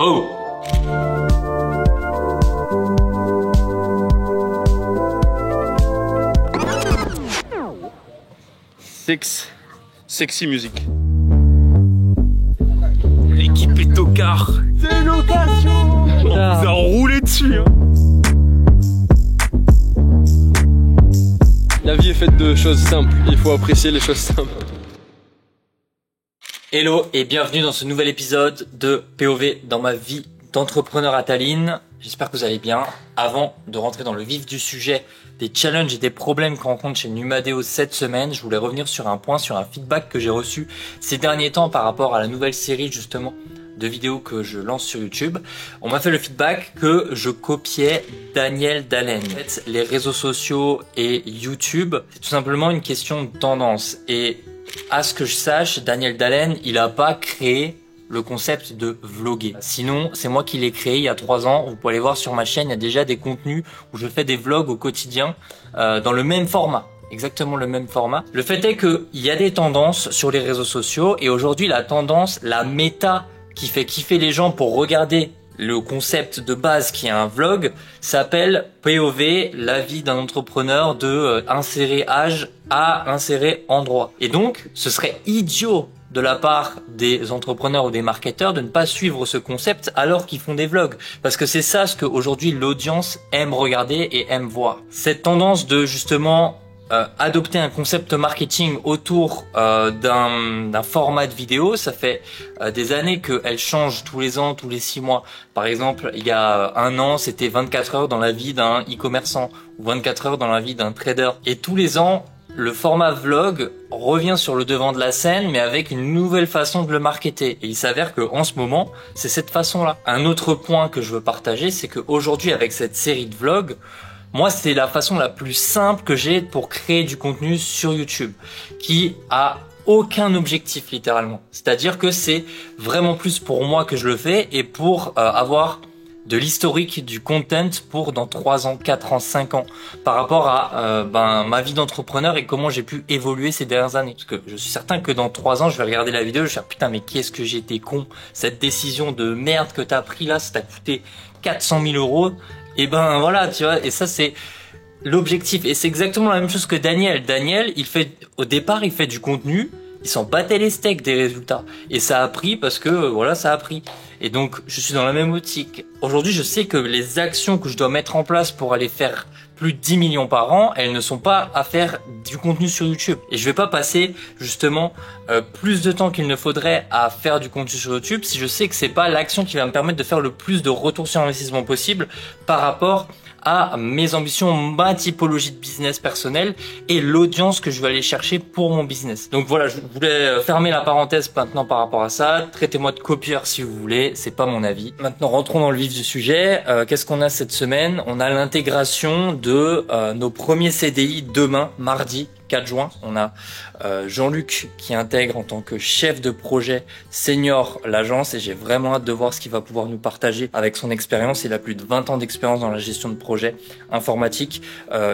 Oh! Sexy musique. L'équipe est tocard. C'est l'occasion. On vous a roulé dessus. Hein. La vie est faite de choses simples. Il faut apprécier les choses simples. Hello et bienvenue dans ce nouvel épisode de POV dans ma vie d'entrepreneur à Tallinn. J'espère que vous allez bien. Avant de rentrer dans le vif du sujet des challenges et des problèmes qu'on rencontre chez Numadeo cette semaine, je voulais revenir sur un point, sur un feedback que j'ai reçu ces derniers temps par rapport à la nouvelle série justement de vidéos que je lance sur YouTube. On m'a fait le feedback que je copiais Daniel Dalen. En fait, les réseaux sociaux et YouTube, c'est tout simplement une question de tendance. Et à ce que je sache, Daniel Dalen, il a pas créé le concept de vlogger. Sinon, c'est moi qui l'ai créé il y a 3 ans. Vous pouvez aller voir sur ma chaîne, il y a déjà des contenus où je fais des vlogs au quotidien dans le même format. Exactement le même format. Le fait est qu'il y a des tendances sur les réseaux sociaux et aujourd'hui, la tendance, la méta qui fait kiffer les gens pour regarder le concept de base qui est un vlog s'appelle POV, la vie d'un entrepreneur de insérer âge à insérer endroit. Et donc, ce serait idiot de la part des entrepreneurs ou des marketeurs de ne pas suivre ce concept alors qu'ils font des vlogs. Parce que c'est ça ce que aujourd'hui l'audience aime regarder et aime voir. Cette tendance de justement adopter un concept marketing autour d'un format de vidéo, ça fait des années qu'elle change tous les ans, tous les 6 mois. Par exemple, il y a 1 an, c'était 24 heures dans la vie d'un e-commerçant ou 24 heures dans la vie d'un trader. Et tous les ans, le format vlog revient sur le devant de la scène, mais avec une nouvelle façon de le marketer. Et il s'avère que en ce moment, c'est cette façon-là. Un autre point que je veux partager, c'est qu'aujourd'hui, avec cette série de vlogs, moi, c'est la façon la plus simple que j'ai pour créer du contenu sur YouTube, qui a aucun objectif littéralement. C'est-à-dire que c'est vraiment plus pour moi que je le fais et pour avoir de l'historique du content pour dans 3 ans, 4 ans, 5 ans par rapport à ma vie d'entrepreneur et comment j'ai pu évoluer ces dernières années. Parce que je suis certain que dans 3 ans, je vais regarder la vidéo, je vais dire putain mais qu'est-ce que j'étais con, cette décision de merde que t'as pris là, ça t'a coûté 400 000 euros. Et ben voilà, tu vois, et ça c'est l'objectif. Et c'est exactement la même chose que Daniel. Daniel, au départ, il fait du contenu, il s'en battait les steaks des résultats. Et ça a pris parce que, voilà, ça a pris. Et donc, je suis dans la même optique. Aujourd'hui, je sais que les actions que je dois mettre en place pour aller faire plus de 10 millions par an, elles ne sont pas à faire du contenu sur YouTube. Et je vais pas passer, justement, plus de temps qu'il ne faudrait à faire du contenu sur YouTube si je sais que c'est pas l'action qui va me permettre de faire le plus de retour sur investissement possible par rapport à mes ambitions, ma typologie de business personnel et l'audience que je vais aller chercher pour mon business. Donc voilà, je voulais fermer la parenthèse maintenant par rapport à ça. Traitez-moi de copieur si vous voulez, c'est pas mon avis. Maintenant, rentrons dans le vif du sujet. Qu'est-ce qu'on a cette semaine? On a l'intégration de nos premiers CDI demain, mardi 4 juin. On a Jean-Luc qui intègre en tant que chef de projet senior l'agence et j'ai vraiment hâte de voir ce qu'il va pouvoir nous partager avec son expérience. Il a plus de 20 ans d'expérience dans la gestion de projets informatiques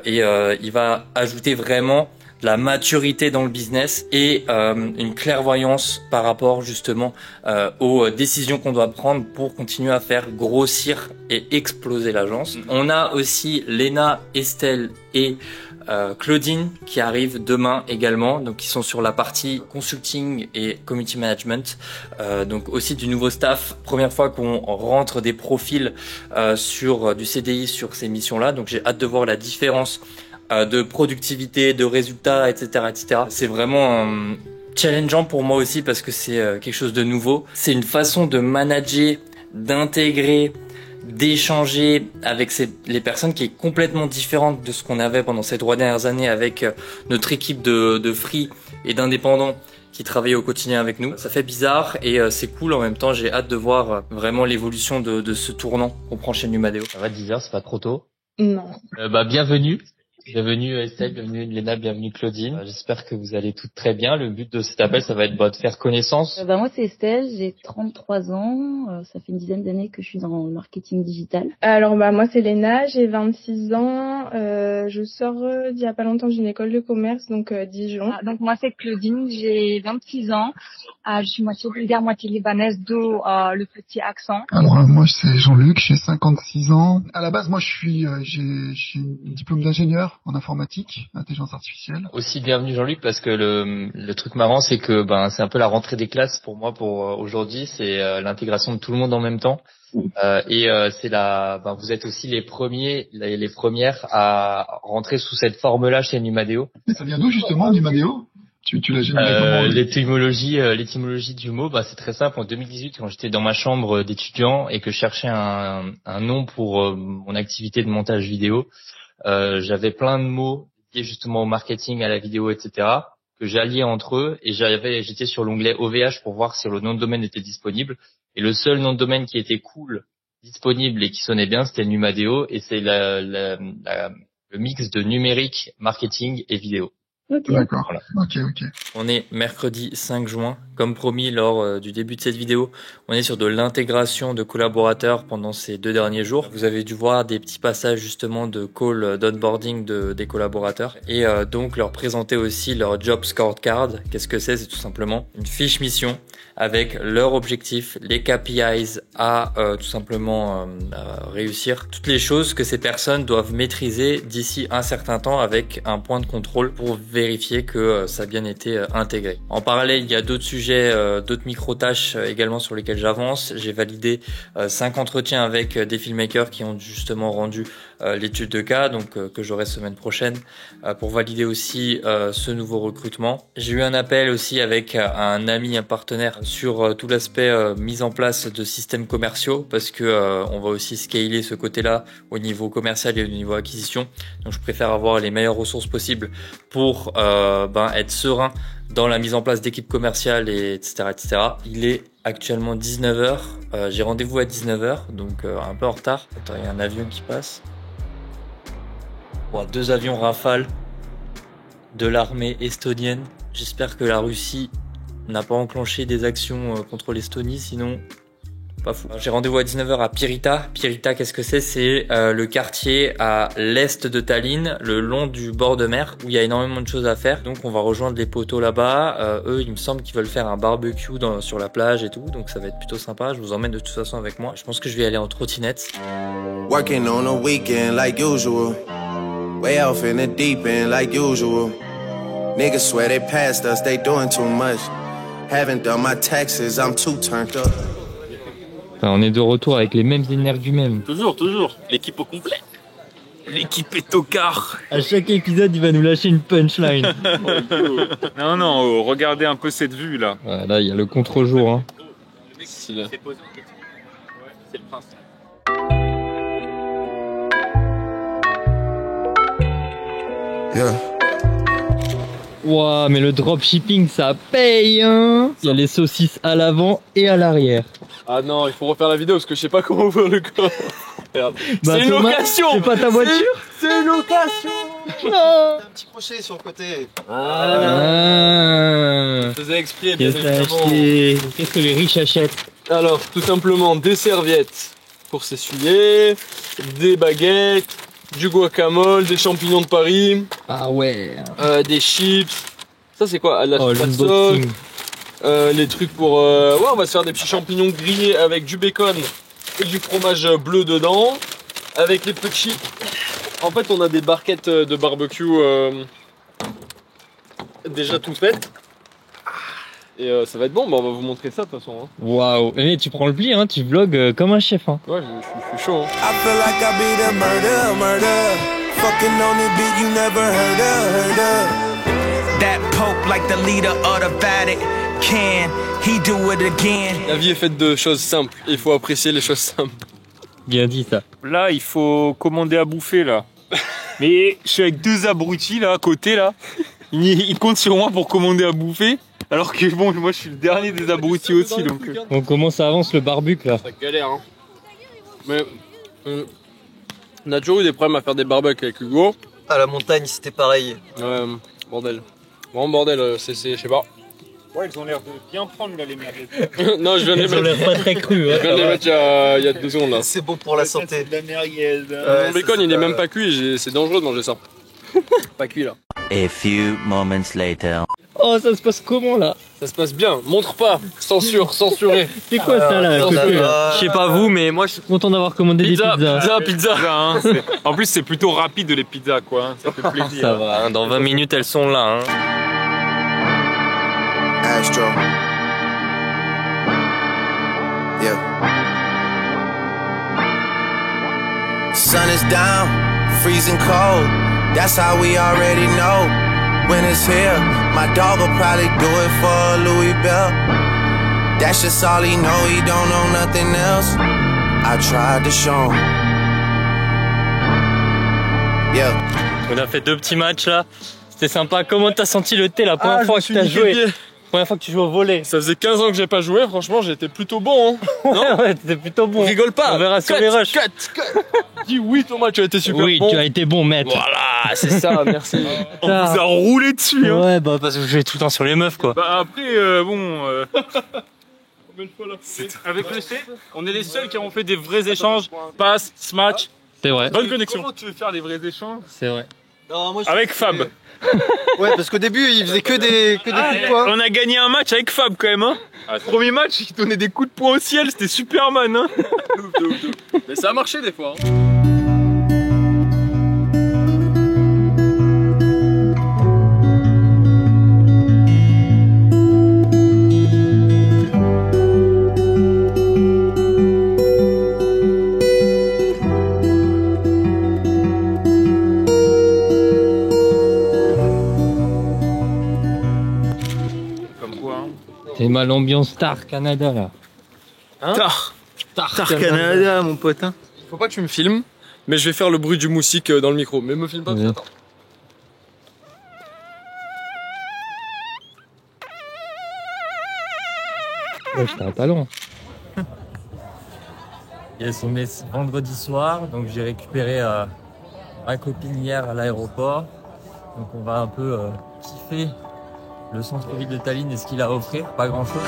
et il va ajouter vraiment de la maturité dans le business et une clairvoyance par rapport justement aux décisions qu'on doit prendre pour continuer à faire grossir et exploser l'agence. On a aussi Léna, Estelle et Claudine qui arrivent demain également, donc qui sont sur la partie consulting et community management, donc aussi du nouveau staff. Première fois qu'on rentre des profils sur du CDI sur ces missions-là, donc j'ai hâte de voir la différence de productivité, de résultats, etc., etc. C'est vraiment challengeant pour moi aussi parce que c'est quelque chose de nouveau. C'est une façon de manager, d'intégrer, d'échanger avec les personnes qui est complètement différente de ce qu'on avait pendant ces 3 dernières années avec notre équipe de free et d'indépendants qui travaillent au quotidien avec nous. Ça fait bizarre et c'est cool en même temps. J'ai hâte de voir vraiment l'évolution de ce tournant qu'on prend chez Numadeo. Ça va 10 heures, c'est pas trop tôt? Non. Bienvenue. Bienvenue Estelle, bienvenue Léna, bienvenue Claudine. J'espère que vous allez toutes très bien. Le but de cet appel, ça va être de faire connaissance. Moi c'est Estelle, j'ai 33 ans, ça fait une dizaine d'années que je suis dans le marketing digital. Alors moi c'est Léna, j'ai 26 ans, je sors d'il y a pas longtemps d'une école de commerce, donc Dijon. Donc moi c'est Claudine, j'ai 26 ans, je suis moitié bulgare, moitié libanaise, d'où le petit accent. Alors moi c'est Jean-Luc, j'ai 56 ans. À la base moi j'ai un diplôme d'ingénieur en informatique, intelligence artificielle. Aussi bienvenue Jean-Luc parce que le truc marrant c'est que c'est un peu la rentrée des classes pour moi pour aujourd'hui, c'est l'intégration de tout le monde en même temps. C'est vous êtes aussi les premières à rentrer sous cette forme-là chez Numadeo. Mais ça vient d'où justement Numadeo? Tu l'as généré comment? L'étymologie du mot, c'est très simple. En 2018, quand j'étais dans ma chambre d'étudiant et que je cherchais un nom pour mon activité de montage vidéo, j'avais plein de mots liés justement au marketing, à la vidéo, etc. que j'alliais entre eux et j'étais sur l'onglet OVH pour voir si le nom de domaine était disponible. Et le seul nom de domaine qui était cool, disponible et qui sonnait bien, c'était Numadeo et c'est le mix de numérique, marketing et vidéo. Okay. D'accord. Voilà. Ok. On est mercredi 5 juin. Comme promis lors du début de cette vidéo, on est sur de l'intégration de collaborateurs pendant ces 2 derniers jours. Vous avez dû voir des petits passages justement de call d'onboarding des collaborateurs et donc leur présenter aussi leur job scorecard. Qu'est-ce que c'est? C'est tout simplement une fiche mission avec leurs objectifs, les KPIs à tout simplement réussir. Toutes les choses que ces personnes doivent maîtriser d'ici un certain temps avec un point de contrôle pour vérifier que ça a bien été intégré. En parallèle, il y a d'autres sujets, d'autres micro-tâches également sur lesquelles j'avance. J'ai validé 5 entretiens avec des filmmakers qui ont justement rendu l'étude de cas, donc que j'aurai semaine prochaine, pour valider aussi ce nouveau recrutement. J'ai eu un appel aussi avec un ami, un partenaire sur tout l'aspect mise en place de systèmes commerciaux parce que on va aussi scaler ce côté-là au niveau commercial et au niveau acquisition. Donc je préfère avoir les meilleures ressources possibles pour être serein dans la mise en place d'équipes commerciales et etc. Il est actuellement 19h. J'ai rendez-vous à 19h, donc un peu en retard. Attends, il y a un avion qui passe. 2 avions Rafale de l'armée estonienne. J'espère que la Russie n'a pas enclenché des actions contre l'Estonie, sinon pas fou. J'ai rendez-vous à 19h à Pirita. Pirita, qu'est-ce que c'est? C'est le quartier à l'est de Tallinn, le long du bord de mer, où il y a énormément de choses à faire. Donc on va rejoindre les poteaux là-bas. Eux, il me semble qu'ils veulent faire un barbecue sur la plage et tout, donc ça va être plutôt sympa. Je vous emmène de toute façon avec moi. Je pense que je vais aller en trottinette. Working on a weekend like usual. Way off in the deep end like usual. Niggas swear they passed us, they doing too much. Haven't done my taxes, I'm too turned up. On est de retour avec les mêmes énergumènes. Toujours. L'équipe au complet. L'équipe est au quart. À chaque épisode, il va nous lâcher une punchline. Non, regardez un peu cette vue là. Là, il y a le contre-jour. Hein. C'est le principe. Yeah. Ouah, mais le dropshipping, ça paye, hein. Il y a les saucisses à l'avant et à l'arrière. Ah non, il faut refaire la vidéo parce que je sais pas comment ouvrir le corps. C'est une location. C'est pas ta voiture? C'est une location. Non. Un petit crochet sur le côté. Je faisais exprès, bien évidemment. Qu'est-ce que les riches achètent? Alors, tout simplement des serviettes pour s'essuyer, des baguettes, du guacamole, des champignons de Paris. Ah ouais. Des chips. Ça c'est quoi? La l'unboxing. Les trucs pour... Ouais, on va se faire des petits champignons grillés avec du bacon et du fromage bleu dedans. Avec les petits... En fait, on a des barquettes de barbecue déjà toutes faites. Et ça va être bon, on va vous montrer ça de toute façon. Hein. Waouh. Mais tu prends le pli, hein, tu vlogs comme un chef. Hein. Ouais, je suis chaud. Hein. I feel like I be the murder. Fucking on the beat you never heard of. That pope like the leader of the Vatican. Can he do it again? La vie est faite de choses simples. Il faut apprécier les choses simples. Bien dit ça. Là, il faut commander à bouffer là. Mais je suis avec 2 abrutis là à côté là. Ils comptent sur moi pour commander à bouffer. Alors que bon, moi je suis le dernier des abrutis aussi donc. On commence à avancer le barbecue là. Ça galère hein. Mais on a toujours eu des problèmes à faire des barbecues avec Hugo. À la montagne, c'était pareil. Bordel. Vraiment bordel, c'est je sais pas. Ouais, ils ont l'air de bien prendre là les merguez. Non, je viens de les Ils ont mettre. l'air pas très crus. Je viens de les mettre il y a 2 secondes là. C'est bon pour la santé. De la merguez. Mon bacon il est même pas cuit, c'est dangereux de manger ça. Pas cuit là. A few moments later. Oh, ça se passe comment là? Ça se passe bien, montre pas, censuré. C'est quoi ça là à côté, là Je Je sais pas vous, mais moi je suis content d'avoir commandé Pizza, des pizzas. pizza. Hein, en plus, c'est plutôt rapide les pizzas, quoi. Hein. Ça fait plaisir. Ça va, hein, dans 20 minutes elles sont là. Hein. Astro. Yeah. Sun is down, freezing cold. That's how we already know. When it's here, my dog will probably do it for Louis Bell. That's just all he know, he don't know nothing else. I tried to show him. Yeah. On a fait 2 petits matchs là. C'était sympa. Comment t'as senti le thé la première fois que t'as joué? Première fois que tu joues au volley. Ça faisait 15 ans que j'ai pas joué, franchement j'étais plutôt bon. Hein. Non Ouais, t'étais plutôt bon. Rigole pas. On verra sur les rushs. Dis oui Thomas, tu as été super Oui, bon. tu as été bon maître. Voilà, c'est ça, merci. On vous a roulé dessus. Hein. Ouais, bah parce que je jouais tout le temps sur les meufs quoi. Bah après, bon. Avec le C, on est les seuls qui ont fait des vrais échanges. Passe, smash. C'est vrai. Bonne connexion. Comment tu veux faire des vrais échanges? C'est vrai. Non, moi, Avec Fab. Ouais, parce qu'au début, il faisait que des coups de poing. On a gagné un match avec Fab quand même. Hein. Premier match, il donnait des coups de poing au ciel, c'était Superman. Hein. Mais ça a marché des fois. Hein. C'est mal l'ambiance Star Canada là. Hein Star Canada, mon pote. Hein. Faut pas que tu me filmes, mais je vais faire le bruit du moustique dans le micro. Mais me filme pas, Ouais. attends. Ouais, t'as un talent. Yes, on est vendredi soir, donc j'ai récupéré ma copine hier à l'aéroport. Donc on va un peu kiffer le centre-ville de Tallinn et ce qu'il a à offrir, pas grand-chose.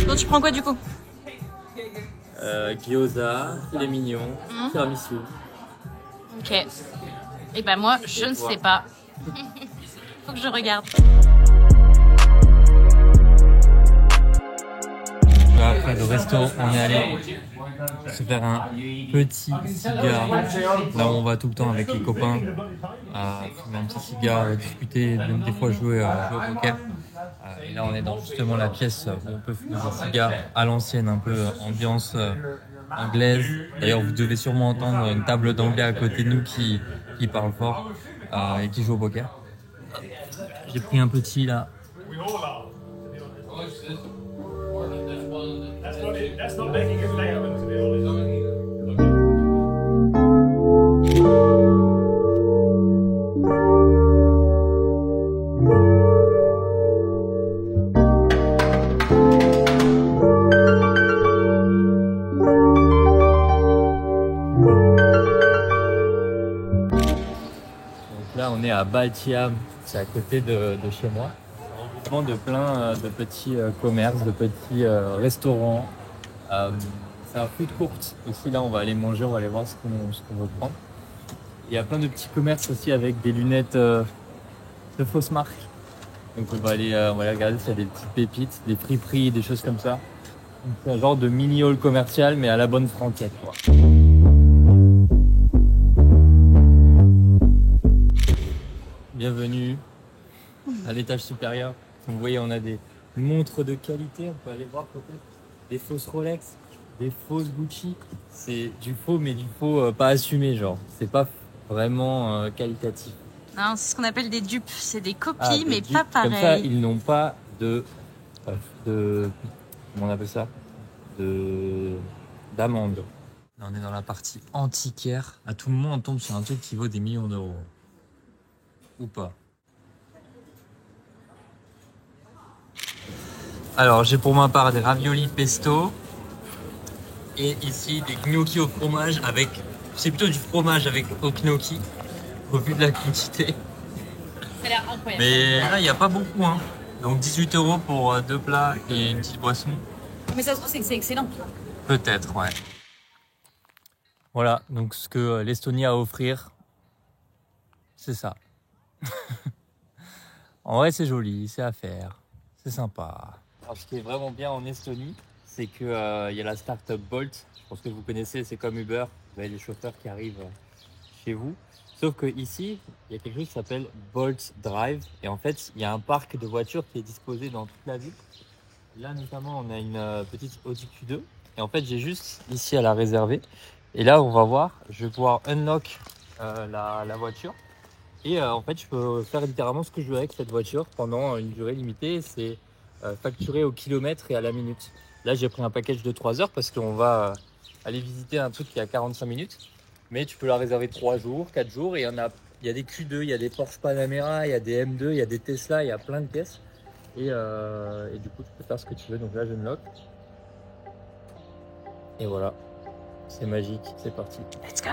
Donc tu prends quoi du coup? Gyoza, filet mignon, tiramisu. Ok. Et ben moi, je ne sais pas. Faut que je regarde. Après le resto, on est allé se faire un petit cigare. Là où on va tout le temps avec les copains, fumer un petit cigare, discuter, même des fois jouer au poker. Et là on est dans justement la pièce où on peut fumer un cigare à l'ancienne, un peu ambiance anglaise. D'ailleurs vous devez sûrement entendre une table d'anglais à côté de nous qui parle fort et qui joue au poker. J'ai pris un petit là. Là, on est à Baltiam, c'est à côté de chez moi. C'est un regroupement de plein de petits commerces, de petits restaurants. C'est un food court aussi. Là, on va aller manger, on va aller voir ce qu'on veut prendre. Il y a plein de petits commerces aussi avec des lunettes de fausses marques. Donc, on va aller regarder s'il y a des petites pépites, des friperies, des choses comme ça. Donc, c'est un genre de mini hall commercial, mais à la bonne franquette, quoi. Bienvenue à l'étage supérieur. Vous voyez, on a des montres de qualité. On peut aller voir peut-être des fausses Rolex, des fausses Gucci. C'est du faux, mais du faux pas assumé, genre. C'est pas vraiment qualitatif. Non, c'est ce qu'on appelle des dupes. C'est des copies, mais dupes. pas pareilles. Comme ça, ils n'ont pas de comment on appelle ça, d'amende. Là, on est dans la partie antiquaire. À tout moment, on tombe sur un truc qui vaut des millions d'euros. Ou pas. Alors, j'ai pour ma part des raviolis pesto. Et ici, des gnocchis au fromage avec... C'est plutôt du fromage avec au gnocchi. Au vu de la quantité. Ça a l'air incroyable. Mais là, il n'y a pas beaucoup. Hein. Donc 18 € pour 2 plats et une petite boisson. Mais ça se trouve, c'est que c'est excellent. Peut-être, ouais. Voilà, donc ce que l'Estonie a à offrir, c'est ça. En vrai, c'est joli, c'est à faire, c'est sympa. Alors, ce qui est vraiment bien en Estonie, c'est qu'il y a la start-up Bolt. Je pense que vous connaissez, c'est comme Uber. Vous avez les chauffeurs qui arrivent chez vous. Sauf que ici, il y a quelque chose qui s'appelle Bolt Drive. Et en fait, il y a un parc de voitures qui est disposé dans toute la ville. Là, notamment, on a une petite Audi Q2. Et en fait, j'ai juste ici à la réserver. Et là, on va voir, je vais pouvoir unlock la voiture. Et en fait, je peux faire littéralement ce que je veux avec cette voiture pendant une durée limitée. C'est facturé au kilomètre et à la minute. Là, j'ai pris un package de 3 heures parce qu'on va aller visiter un truc qui a 45 minutes. Mais tu peux la réserver 3 jours, 4 jours. Et il y a des Q2, il y a des Porsche Panamera, il y a des M2, il y a des Tesla, il y a plein de pièces. Et du coup, tu peux faire ce que tu veux. Donc là, je unlock. Et voilà. C'est magique, c'est parti. Let's go!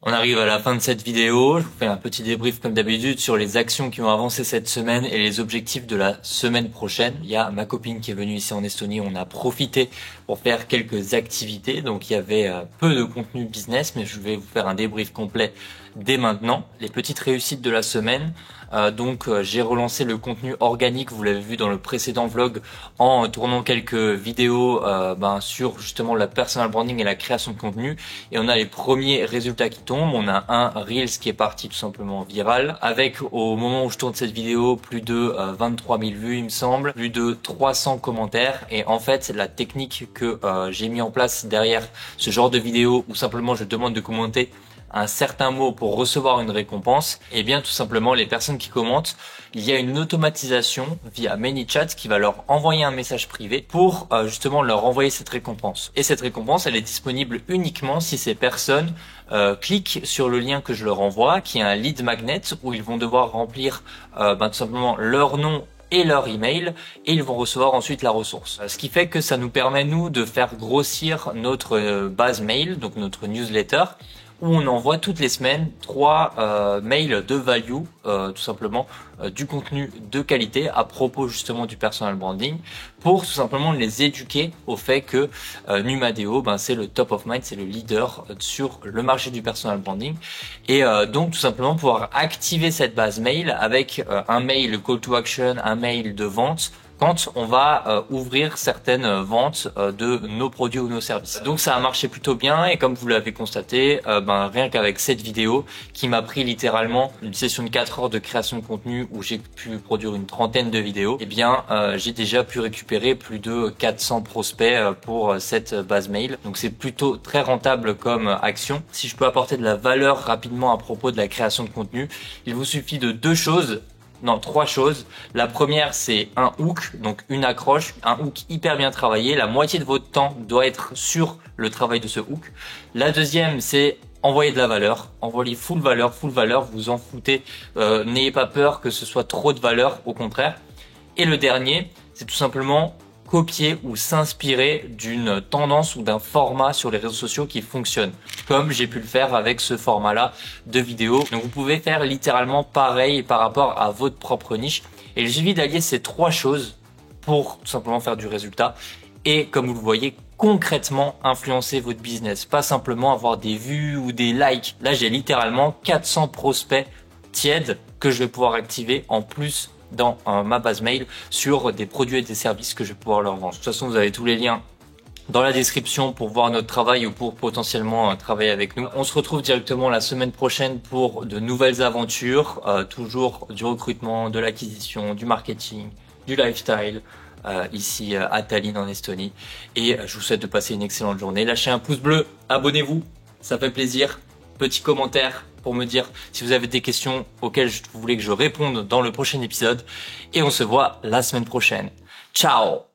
On arrive à la fin de cette vidéo. Je vous fais un petit débrief comme d'habitude sur les actions qui ont avancé cette semaine et les objectifs de la semaine prochaine. Il y a ma copine qui est venue ici en Estonie. On a profité pour faire quelques activités. Donc il y avait peu de contenu business, mais je vais vous faire un débrief complet dès maintenant. Les petites réussites de la semaine. J'ai relancé le contenu organique, vous l'avez vu dans le précédent vlog, en tournant quelques vidéos sur justement la personal branding et la création de contenu. Et on a les premiers résultats qui tombent. On a un Reels qui est parti tout simplement viral, avec au moment où je tourne cette vidéo plus de 23 000 vues il me semble, plus de 300 commentaires. Et en fait la technique que j'ai mis en place derrière ce genre de vidéo, où simplement je demande de commenter un certain mot pour recevoir une récompense, et bien tout simplement les personnes qui commentent, il y a une automatisation via ManyChat qui va leur envoyer un message privé pour justement leur envoyer cette récompense. Et cette récompense, elle est disponible uniquement si ces personnes cliquent sur le lien que je leur envoie, qui est un lead magnet, où ils vont devoir remplir tout simplement leur nom et leur email, et ils vont recevoir ensuite la ressource. Ce qui fait que ça nous permet nous de faire grossir notre base mail, donc notre newsletter, où on envoie toutes les semaines 3 mails de value, tout simplement du contenu de qualité à propos justement du personal branding, pour tout simplement les éduquer au fait que Numadeo, c'est le top of mind, c'est le leader sur le marché du personal branding, et donc tout simplement pouvoir activer cette base mail avec un mail call to action, un mail de vente, quand on va ouvrir certaines ventes de nos produits ou nos services. Donc ça a marché plutôt bien, et comme vous l'avez constaté, rien qu'avec cette vidéo qui m'a pris littéralement une session de 4 heures de création de contenu où j'ai pu produire une trentaine de vidéos, j'ai déjà pu récupérer plus de 400 prospects pour cette base mail. Donc c'est plutôt très rentable comme action. Si je peux apporter de la valeur rapidement à propos de la création de contenu, il vous suffit de 3 choses. La première, c'est un hook, donc une accroche, un hook hyper bien travaillé. La moitié de votre temps doit être sur le travail de ce hook. La deuxième, c'est envoyer de la valeur, envoyer full valeur, vous en foutez, n'ayez pas peur que ce soit trop de valeur, au contraire. Et le dernier, c'est tout simplement copier ou s'inspirer d'une tendance ou d'un format sur les réseaux sociaux qui fonctionne, comme j'ai pu le faire avec ce format-là de vidéo. Donc vous pouvez faire littéralement pareil par rapport à votre propre niche, et il suffit d'allier ces 3 choses pour tout simplement faire du résultat et, comme vous le voyez, concrètement influencer votre business, pas simplement avoir des vues ou des likes. Là, j'ai littéralement 400 prospects tièdes que je vais pouvoir activer en plus dans ma base mail sur des produits et des services que je vais pouvoir leur vendre. De toute façon, vous avez tous les liens dans la description pour voir notre travail ou pour potentiellement travailler avec nous. On se retrouve directement la semaine prochaine pour de nouvelles aventures, toujours du recrutement, de l'acquisition, du marketing, du lifestyle, ici à Tallinn en Estonie. Et je vous souhaite de passer une excellente journée. Lâchez un pouce bleu, abonnez-vous, ça fait plaisir. Petit commentaire pour me dire si vous avez des questions auxquelles vous voulez que je réponde dans le prochain épisode. Et on se voit la semaine prochaine. Ciao!